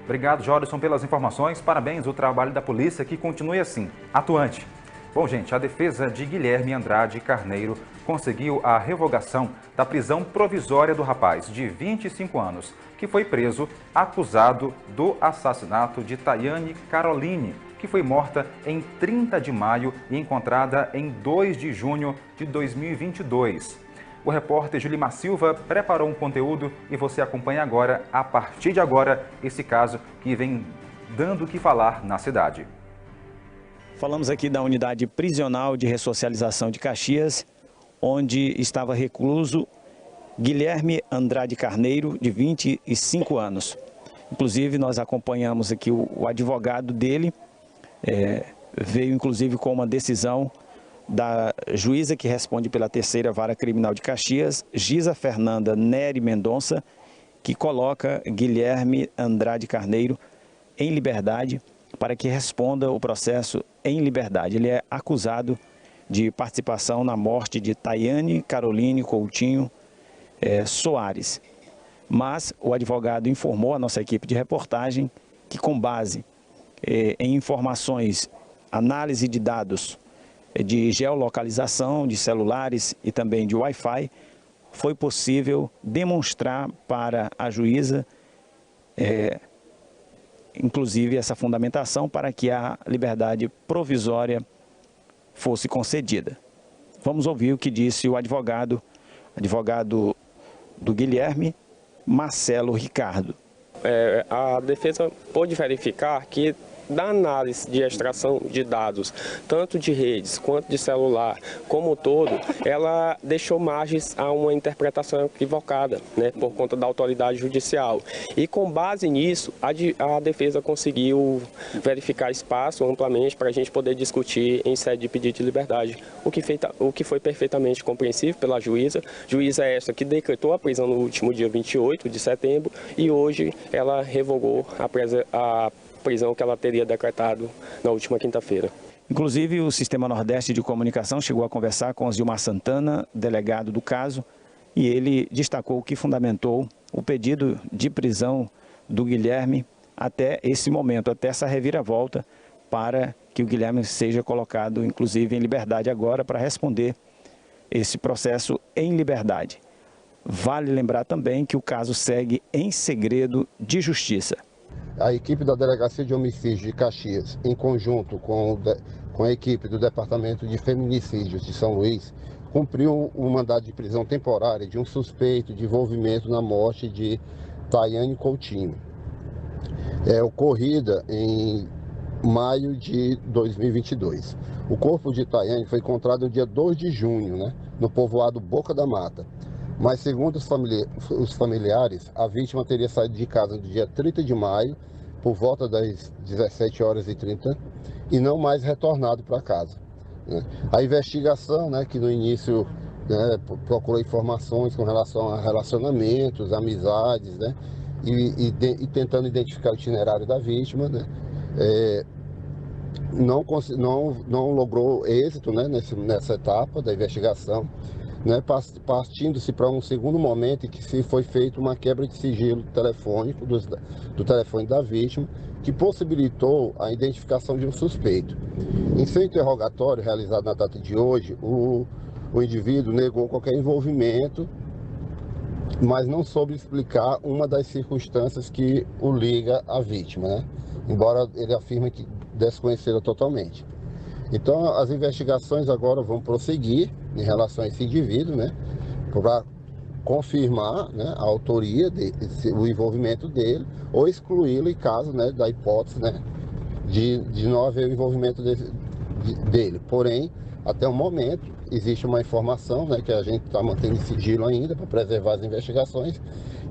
Obrigado, Jorison, pelas informações. Parabéns, o trabalho da polícia que continue assim, atuante. Bom, gente, a defesa de Guilherme Andrade Carneiro conseguiu a revogação da prisão provisória do rapaz, de 25 anos, que foi preso acusado do assassinato de Tayane Caroline, que foi morta em 30 de maio e encontrada em 2 de junho de 2022. O repórter Julimar Silva preparou um conteúdo e você acompanha agora, a partir de agora, esse caso que vem dando o que falar na cidade. Falamos aqui da unidade prisional de ressocialização de Caxias, onde estava recluso Guilherme Andrade Carneiro, de 25 anos. Inclusive, nós acompanhamos aqui o advogado dele, veio inclusive com uma decisão da juíza que responde pela 3ª Vara Criminal de Caxias, Gisa Fernanda Nery Mendonça, que coloca Guilherme Andrade Carneiro em liberdade para que responda o processo em liberdade. Ele é acusado de participação na morte de Tayane Caroline Coutinho Soares. Mas o advogado informou a nossa equipe de reportagem que, com base em informações, análise de dados de geolocalização de celulares e também de Wi-Fi, foi possível demonstrar para a juíza, inclusive essa fundamentação para que a liberdade provisória fosse concedida. Vamos ouvir o que disse o advogado do Guilherme, Marcelo Ricardo. A defesa pôde verificar que da análise de extração de dados, tanto de redes quanto de celular, como um todo, ela deixou margens a uma interpretação equivocada, por conta da autoridade judicial. E com base nisso, a defesa conseguiu verificar espaço amplamente para a gente poder discutir em sede de pedido de liberdade, o que foi perfeitamente compreensível pela juíza. Juíza esta que decretou a prisão no último dia 28 de setembro e hoje ela revogou a prisão que ela teria decretado na última quinta-feira. Inclusive, o Sistema Nordeste de Comunicação chegou a conversar com Gilmar Santana, delegado do caso, e ele destacou que fundamentou o pedido de prisão do Guilherme até esse momento, até essa reviravolta, para que o Guilherme seja colocado, inclusive, em liberdade agora para responder esse processo em liberdade. Vale lembrar também que o caso segue em segredo de justiça. A equipe da Delegacia de Homicídios de Caxias, em conjunto com a equipe do Departamento de Feminicídios de São Luís, cumpriu um mandado de prisão temporária de um suspeito de envolvimento na morte de Tayane Coutinho, ocorrida em maio de 2022. O corpo de Tayane foi encontrado no dia 2 de junho, no povoado Boca da Mata. Mas, segundo os familiares, a vítima teria saído de casa no dia 30 de maio, por volta das 17h30, e não mais retornado para casa. A investigação, que no início procurou informações com relação a relacionamentos, amizades, e tentando identificar o itinerário da vítima, não logrou êxito nessa etapa da investigação. Partindo-se para um segundo momento em que se foi feita uma quebra de sigilo telefônico do telefone da vítima, que possibilitou a identificação de um suspeito. Em seu interrogatório realizado na data de hoje, o indivíduo negou qualquer envolvimento, mas não soube explicar uma das circunstâncias que o liga à vítima, embora ele afirme que desconhecê-la totalmente. Então, as investigações agora vão prosseguir em relação a esse indivíduo, para confirmar a autoria, o envolvimento dele, ou excluí-lo em caso da hipótese de não haver o envolvimento dele. Porém, até o momento, existe uma informação que a gente está mantendo em sigilo ainda para preservar as investigações,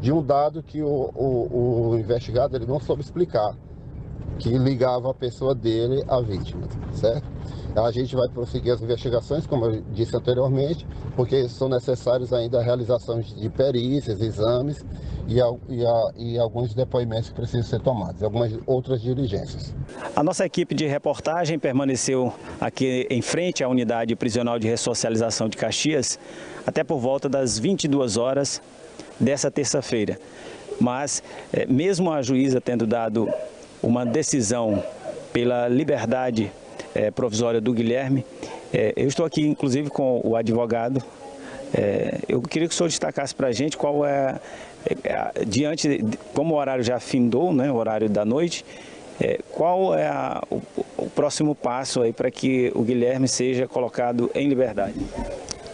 de um dado que o investigado ele não soube explicar, que ligava a pessoa dele à vítima, certo? A gente vai prosseguir as investigações, como eu disse anteriormente, porque são necessários ainda a realização de perícias, exames e alguns depoimentos que precisam ser tomados, algumas outras diligências. A nossa equipe de reportagem permaneceu aqui em frente à unidade prisional de ressocialização de Caxias até por volta das 22 horas dessa terça-feira. mas mesmo a juíza tendo dado uma decisão pela liberdade provisória do Guilherme, eu estou aqui inclusive com o advogado. Eu queria que o senhor destacasse para a gente qual como o horário já findou, né, o horário da noite, qual é o próximo passo aí para que o Guilherme seja colocado em liberdade?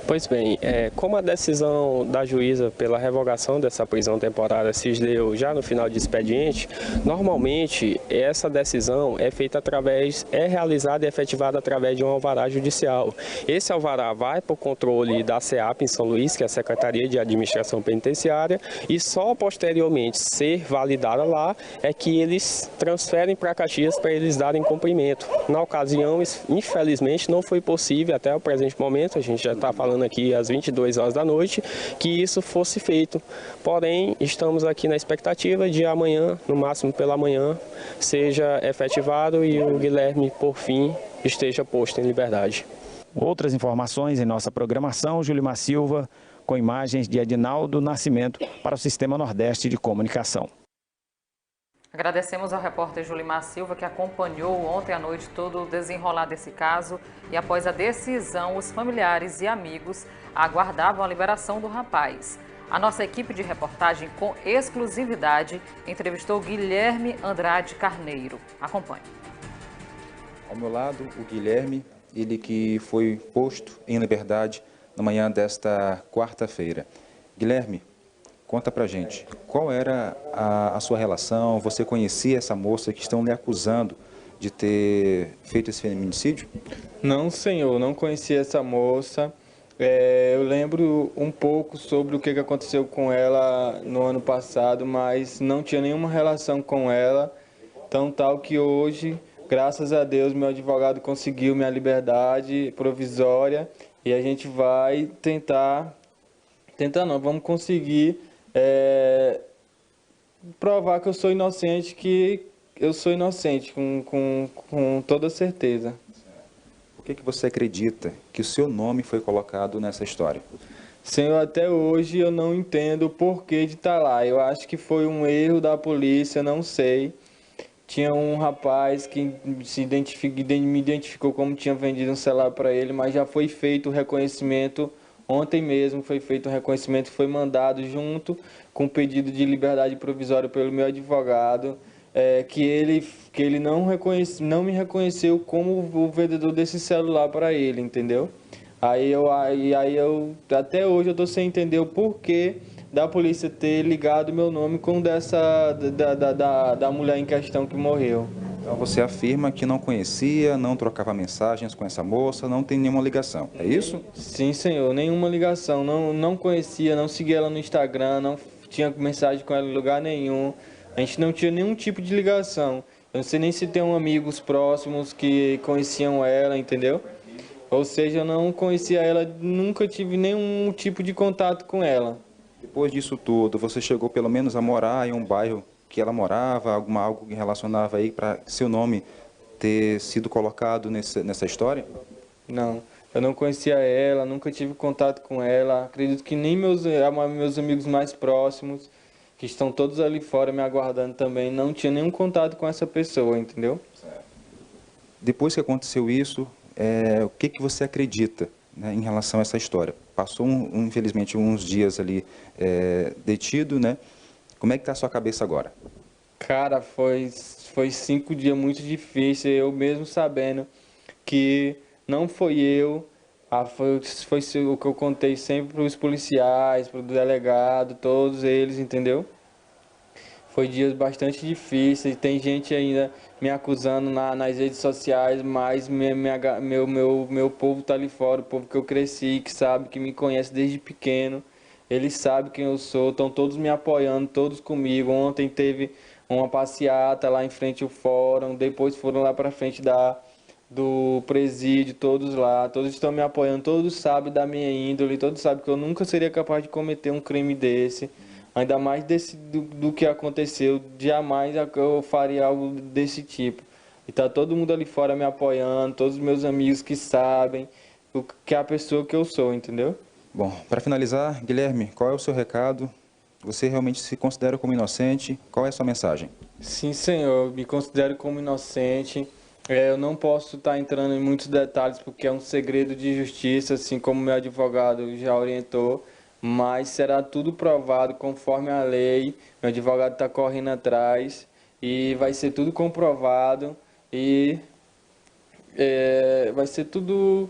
Pois bem, como a decisão da juíza pela revogação dessa prisão temporária se deu já no final de expediente, normalmente essa decisão é realizada e efetivada através de um alvará judicial. Esse alvará vai para o controle da SEAP em São Luís, que é a Secretaria de Administração Penitenciária, e só posteriormente ser validada lá é que eles transferem para Caxias para eles darem cumprimento. Na ocasião, infelizmente, não foi possível até o presente momento, a gente já está falando aqui às 22 horas da noite, que isso fosse feito. Porém, estamos aqui na expectativa de amanhã, no máximo pela manhã, seja efetivado e o Guilherme, por fim, esteja posto em liberdade. Outras informações em nossa programação, Julimar Silva, com imagens de Edinaldo Nascimento para o Sistema Nordeste de Comunicação. Agradecemos ao repórter Julimar Silva, que acompanhou ontem à noite todo o desenrolar desse caso, e após a decisão, os familiares e amigos aguardavam a liberação do rapaz. A nossa equipe de reportagem, com exclusividade, entrevistou Guilherme Andrade Carneiro. Acompanhe. Ao meu lado, o Guilherme, ele que foi posto em liberdade na manhã desta quarta-feira. Guilherme, conta pra gente, qual era a sua relação? Você conhecia essa moça que estão lhe acusando de ter feito esse feminicídio? Não, senhor, não conhecia essa moça. Eu lembro um pouco sobre o que aconteceu com ela no ano passado, mas não tinha nenhuma relação com ela. Tão tal que hoje, graças a Deus, meu advogado conseguiu minha liberdade provisória e a gente vai vamos conseguir provar que eu sou inocente, com toda certeza. Por que você acredita que o seu nome foi colocado nessa história? Senhor, até hoje eu não entendo o porquê de estar lá. Eu acho que foi um erro da polícia, não sei. Tinha um rapaz que me identificou como tinha vendido um celular para ele, mas já foi feito o reconhecimento. Ontem mesmo foi feito um reconhecimento, foi mandado junto com o pedido de liberdade provisória pelo meu advogado, que ele não me reconheceu como o vendedor desse celular para ele, entendeu? Aí eu até hoje eu estou sem entender o porquê da polícia ter ligado meu nome com da mulher em questão que morreu. Então você afirma que não conhecia, não trocava mensagens com essa moça, não tem nenhuma ligação, é isso? Sim, senhor, nenhuma ligação, não conhecia, não seguia ela no Instagram, não tinha mensagem com ela em lugar nenhum, a gente não tinha nenhum tipo de ligação. Eu não sei nem se tem amigos próximos que conheciam ela, entendeu? Ou seja, eu não conhecia ela, nunca tive nenhum tipo de contato com ela. Depois disso tudo, você chegou pelo menos a morar em um bairro que ela morava, algo que relacionava aí para seu nome ter sido colocado nessa história? Não, eu não conhecia ela, nunca tive contato com ela. Acredito que nem meus amigos mais próximos, que estão todos ali fora me aguardando também, não tinha nenhum contato com essa pessoa, entendeu? Depois que aconteceu isso, o que você acredita, né, em relação a essa história? Passou, infelizmente, uns dias ali detido, né? Como é que está a sua cabeça agora? Cara, foi 5 dias muito difíceis, eu mesmo sabendo que não foi eu, foi o que eu contei sempre para os policiais, para o delegado, todos eles, entendeu? Foi dias bastante difíceis, tem gente ainda me acusando nas redes sociais, mas meu povo tá ali fora, o povo que eu cresci, que sabe, que me conhece desde pequeno. Eles sabem quem eu sou, estão todos me apoiando, todos comigo. Ontem teve uma passeata lá em frente ao fórum, depois foram lá para frente do presídio, todos lá. Todos estão me apoiando, todos sabem da minha índole, todos sabem que eu nunca seria capaz de cometer um crime desse. Ainda mais do que aconteceu, jamais eu faria algo desse tipo. E tá todo mundo ali fora me apoiando, todos os meus amigos que sabem que é a pessoa que eu sou, entendeu? Bom, para finalizar, Guilherme, qual é o seu recado Você realmente se considera como inocente? Qual é a sua mensagem? Sim, senhor, eu me considero como inocente. Eu não posso estar entrando em muitos detalhes porque é um segredo de justiça, assim como meu advogado já orientou, mas será tudo provado conforme a lei. Meu advogado está correndo atrás e vai ser tudo comprovado e vai ser tudo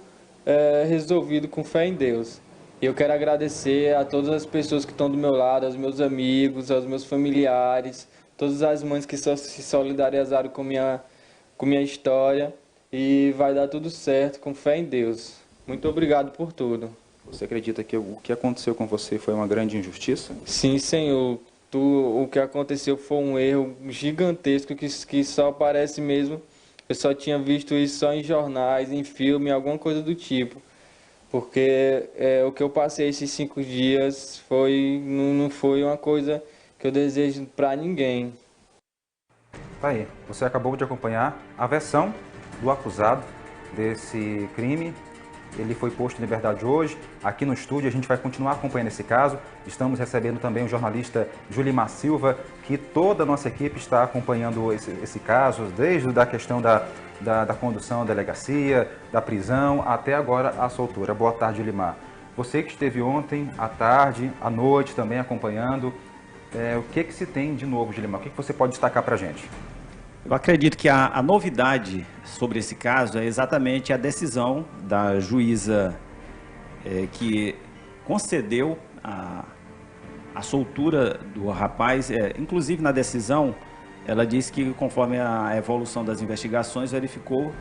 resolvido com fé em Deus. E eu quero agradecer a todas as pessoas que estão do meu lado, aos meus amigos, aos meus familiares, todas as mães que se solidarizaram com minha história, e vai dar tudo certo com fé em Deus. Muito obrigado por tudo. Você acredita que o que aconteceu com você foi uma grande injustiça? Sim, Senhor. O que aconteceu foi um erro gigantesco que só parece mesmo. Eu só tinha visto isso só em jornais, em filme, alguma coisa do tipo. Porque o que eu passei esses 5 dias não foi uma coisa que eu desejo para ninguém. Tá aí, você acabou de acompanhar a versão do acusado desse crime. Ele foi posto em liberdade hoje. Aqui no estúdio a gente vai continuar acompanhando esse caso. Estamos recebendo também o jornalista Julimar Silva, que toda a nossa equipe está acompanhando esse caso, desde a questão da condução da delegacia, da prisão, até agora a soltura. Boa tarde, Julimar. Você que esteve ontem, à tarde, à noite também acompanhando, o que se tem de novo, Julimar? O que você pode destacar para a gente? Eu acredito que a novidade sobre esse caso é exatamente a decisão da juíza que concedeu a soltura do rapaz. Inclusive, na decisão, ela disse que, conforme a evolução das investigações, verificou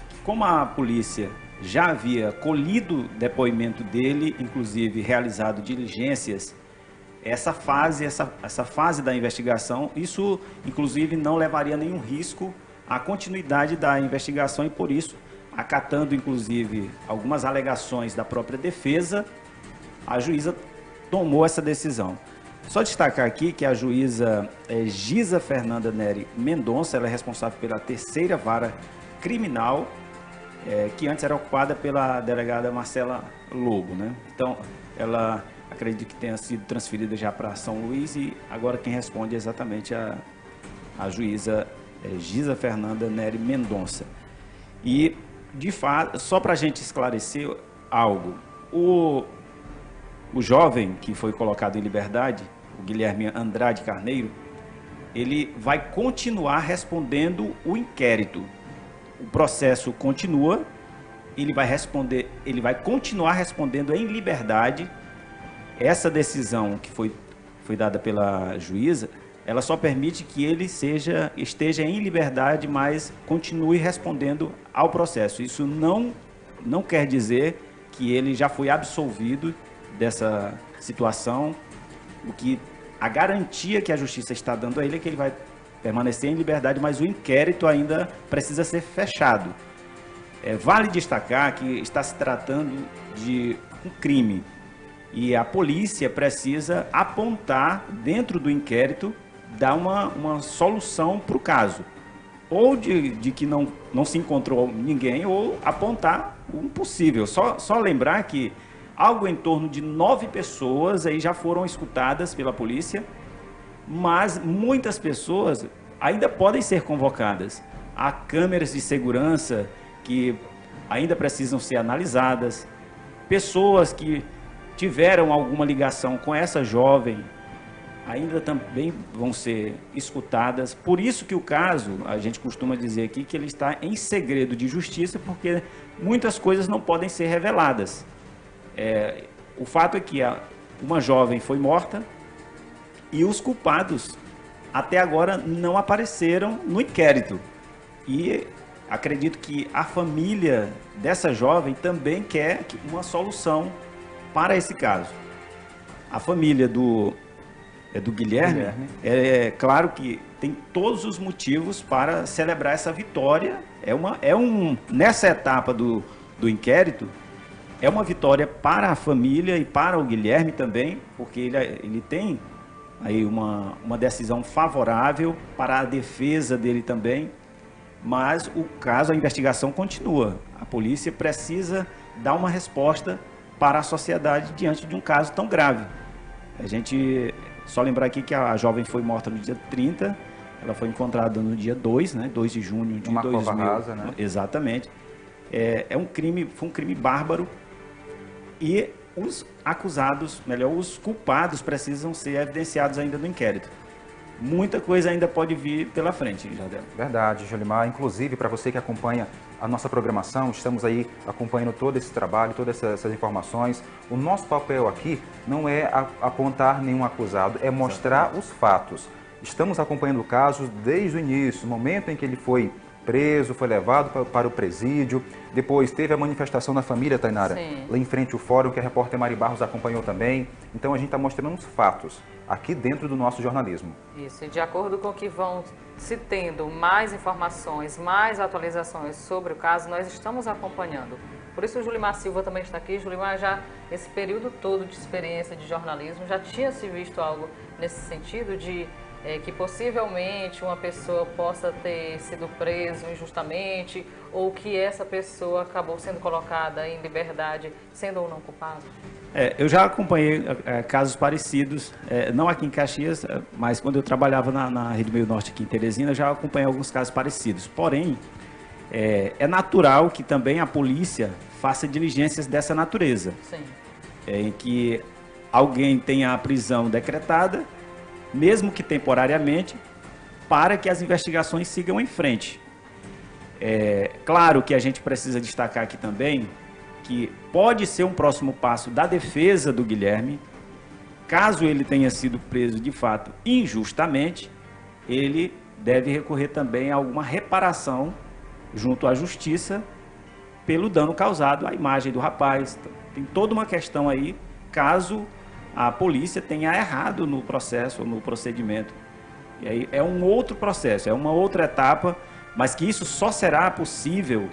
que, como a polícia já havia colhido depoimento dele, inclusive realizado diligências, essa fase da investigação, isso inclusive não levaria nenhum risco à continuidade da investigação, e por isso, acatando inclusive algumas alegações da própria defesa, a juíza tomou essa decisão. Só destacar aqui que a juíza Gisa Fernanda Neri Mendonça, ela é responsável pela 3ª Vara Criminal, que antes era ocupada pela delegada Marcela Lobo, né? Então, ela acredito que tenha sido transferida já para São Luís, e agora quem responde é exatamente a juíza Gisa Fernanda Neri Mendonça. E, de fato, só para a gente esclarecer algo, o jovem que foi colocado em liberdade, o Guilherme Andrade Carneiro, ele vai continuar respondendo o inquérito. O processo continua, ele vai continuar respondendo em liberdade. Essa decisão que foi dada pela juíza, ela só permite que ele esteja em liberdade, mas continue respondendo ao processo. Isso não quer dizer que ele já foi absolvido dessa situação. A garantia que a justiça está dando a ele é que ele vai permanecer em liberdade, mas o inquérito ainda precisa ser fechado. Vale destacar que está se tratando de um crime, e a polícia precisa apontar dentro do inquérito, dar uma solução para o caso. Ou de que não se encontrou ninguém, ou apontar o impossível. Só lembrar que algo em torno de 9 pessoas aí já foram escutadas pela polícia, mas muitas pessoas ainda podem ser convocadas. Há câmeras de segurança que ainda precisam ser analisadas, pessoas que tiveram alguma ligação com essa jovem ainda também vão ser escutadas. Por isso que o caso, a gente costuma dizer aqui que ele está em segredo de justiça, porque muitas coisas não podem ser reveladas. O fato é que uma jovem foi morta e os culpados até agora não apareceram no inquérito. E acredito que a família dessa jovem também quer uma solução para esse caso. A família do Guilherme, claro que tem todos os motivos para celebrar essa vitória. Nessa etapa do inquérito, é uma vitória para a família e para o Guilherme também, porque ele tem aí uma decisão favorável para a defesa dele também, mas a investigação continua. A polícia precisa dar uma resposta para a sociedade diante de um caso tão grave. A gente Só lembrar aqui que a jovem foi morta no dia 30, ela foi encontrada no dia 2, né? 2 de junho de 2000. Cova Rasa, né? Exatamente. Foi um crime bárbaro e os acusados, melhor, os culpados precisam ser evidenciados ainda no inquérito. Muita coisa ainda pode vir pela frente, Jardel. Verdade, Jolimar. Inclusive, para você que acompanha a nossa programação, estamos aí acompanhando todo esse trabalho, todas essas informações. O nosso papel aqui não é apontar nenhum acusado, é mostrar os fatos. Estamos acompanhando o caso desde o início, o momento em que ele foi preso, foi levado para o presídio, depois teve a manifestação da família, Tainara, Sim. lá em frente ao fórum, que a repórter Mari Barros acompanhou também. Então a gente está mostrando os fatos aqui dentro do nosso jornalismo. Isso, e de acordo com o que vão se tendo mais informações, mais atualizações sobre o caso, nós estamos acompanhando. Por isso o Julimar Silva também está aqui. Julimar, já esse período todo de experiência de jornalismo, já tinha se visto algo nesse sentido de que possivelmente uma pessoa possa ter sido preso injustamente ou que essa pessoa acabou sendo colocada em liberdade, sendo ou não culpada? Eu já acompanhei casos parecidos, não aqui em Caxias, mas quando eu trabalhava na Rede Meio Norte aqui em Teresina, eu já acompanhei alguns casos parecidos. Porém, é natural que também a polícia faça diligências dessa natureza. Sim. Em que alguém tenha a prisão decretada, mesmo que temporariamente, para que as investigações sigam em frente. Claro que a gente precisa destacar aqui também que pode ser um próximo passo da defesa do Guilherme, caso ele tenha sido preso de fato injustamente, ele deve recorrer também a alguma reparação junto à justiça pelo dano causado à imagem do rapaz. Tem toda uma questão aí, caso a polícia tenha errado no processo, no procedimento. E aí é um outro processo, é uma outra etapa, mas que isso só será possível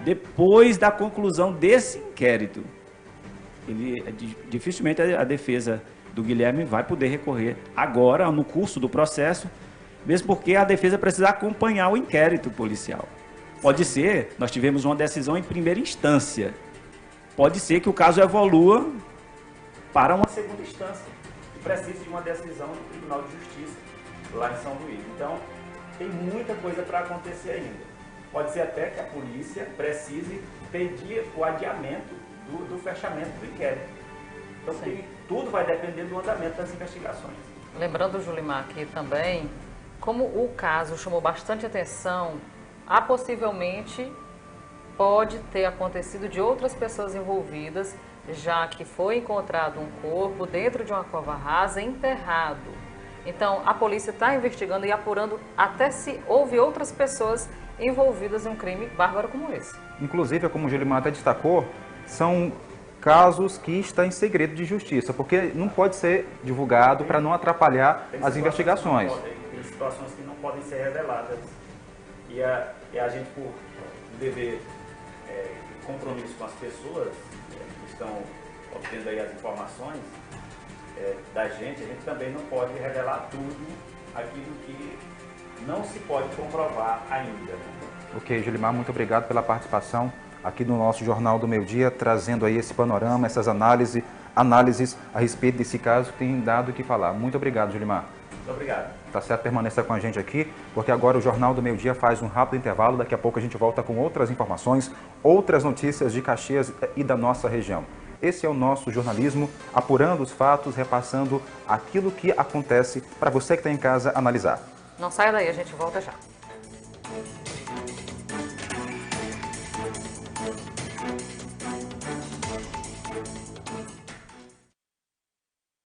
depois da conclusão desse inquérito. Dificilmente a defesa do Guilherme vai poder recorrer agora, no curso do processo, mesmo porque a defesa precisa acompanhar o inquérito policial. Pode ser, nós tivemos uma decisão em primeira instância, pode ser que o caso evolua para uma segunda instância e precisa de uma decisão do Tribunal de Justiça lá em São Luís. Então, tem muita coisa para acontecer ainda. Pode ser até que a polícia precise pedir o adiamento do fechamento do inquérito. Então, tudo vai depender do andamento das investigações. Lembrando, Julimar, aqui também, como o caso chamou bastante atenção, possivelmente pode ter acontecido de outras pessoas envolvidas, já que foi encontrado um corpo dentro de uma cova rasa enterrado. Então, a polícia está investigando e apurando até se houve outras pessoas envolvidas em um crime bárbaro como esse. Inclusive, como o Julimar até destacou, são casos que estão em segredo de justiça, porque não pode ser divulgado para não atrapalhar as investigações. Tem situações que não podem ser reveladas. E a gente, por dever compromisso com as pessoas que estão obtendo aí as informações da gente, a gente também não pode revelar tudo aquilo que não se pode comprovar ainda. Ok, Julimar, muito obrigado pela participação aqui no nosso Jornal do Meio Dia, trazendo aí esse panorama, essas análises a respeito desse caso que tem dado o que falar. Muito obrigado, Julimar. Muito obrigado. Tá certo, permaneça com a gente aqui, porque agora o Jornal do Meio Dia faz um rápido intervalo, daqui a pouco a gente volta com outras informações, outras notícias de Caxias e da nossa região. Esse é o nosso jornalismo, apurando os fatos, repassando aquilo que acontece para você que está em casa analisar. Não saia daí, a gente volta já.